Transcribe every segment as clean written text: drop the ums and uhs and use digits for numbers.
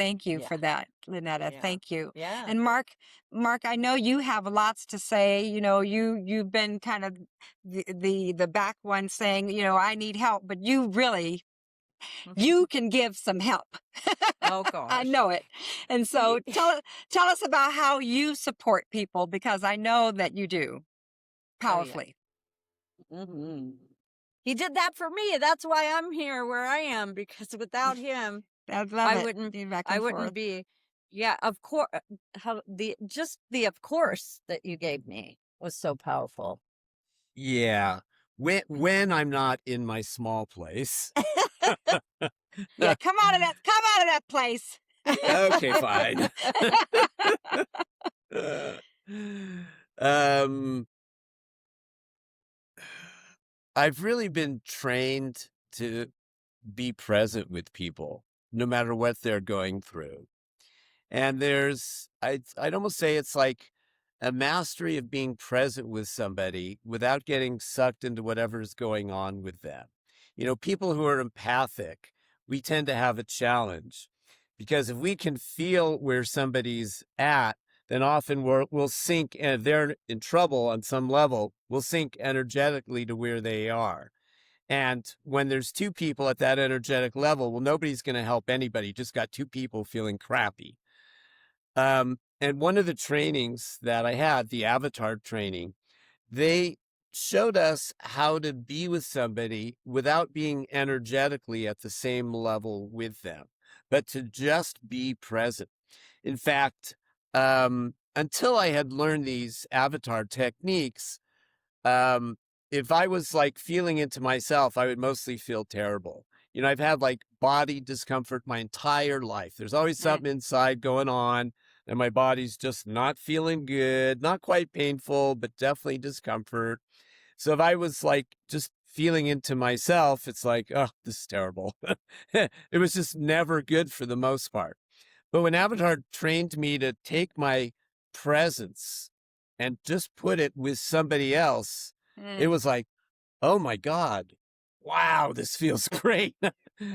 Thank you Yeah. for that, Lynetta. Yeah. Thank you. Yeah. And Mark, I know you have lots to say. You've been kind of the back one saying, I need help, but you can give some help. Oh I gosh. know it. And so Ye- tell us about how you support people, because I know that you do Oh yeah. powerfully. hmm He did that for me. That's why I'm here where I am, because without him, I love I it. wouldn't Being back I and forth. wouldn't be. Yeah, of course. How the of course that you gave me was so powerful. Yeah. When I'm not in my small place. Yeah, come out of that place. Okay, fine. um I've really been trained to be present with people no matter what they're going through. And I'd almost say it's like a mastery of being present with somebody without getting sucked into whatever's going on with them. People who are empathic, we tend to have a challenge because if we can feel where somebody's at, then often we'll sink, and if they're in trouble on some level, we'll sink energetically to where they are. And when there's two people at that energetic level, well, nobody's going to help anybody. You just got two people feeling crappy. And one of the trainings that I had, the avatar training, they showed us how to be with somebody without being energetically at the same level with them, but to just be present. In fact, until I had learned these avatar techniques, um, if I was like feeling into myself, I would mostly feel terrible. I've had like body discomfort my entire life. There's always Mm. something inside going on, and my body's just not feeling good, not quite painful, but definitely discomfort. So if I was like just feeling into myself, it's like, oh, this is terrible. It was just never good for the most part. But when Avatar trained me to take my presence and just put it with somebody else, it Mm. was like, oh my God, wow, this feels great.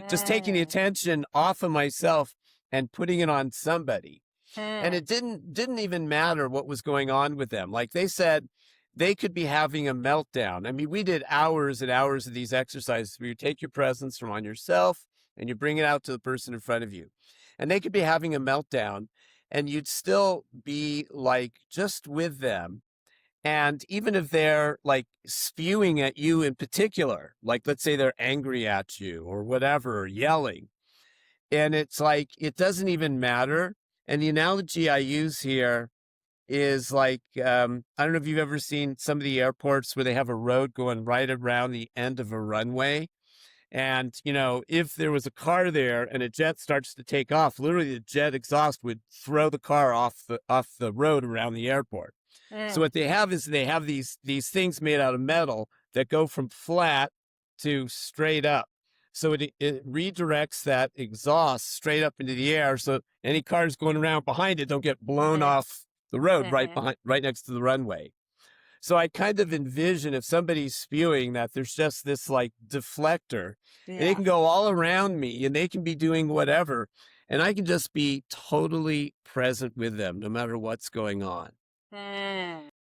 Just taking the Mm. attention off of myself and putting it on somebody. And Mm. it didn't even matter what was going on with them. Like they said, they could be having a meltdown. I mean, we did hours and hours of these exercises where you take your presence from on yourself and you bring it out to the person in front of you. And they could be having a meltdown and you'd still be like just with them. And even if they're like spewing at you in particular, like let's say they're angry at you or whatever, or yelling, and it's like, it doesn't even matter. And the analogy I use here is like, I don't know if you've ever seen some of the airports where they have a road going right around the end of a runway. And, if there was a car there and a jet starts to take off, literally the jet exhaust would throw the car off the road around the airport. So Mm. what they have is they have these things made out of metal that go from flat to straight up. So it redirects that exhaust straight up into the air. So any cars going around behind it don't get blown Mhm. off the road Mhm. right next to the runway. So I kind of envision if somebody's spewing that there's just this like deflector and it Yeah. can go all around me and they can be doing whatever. And I can just be totally present with them no matter what's going on. Mm.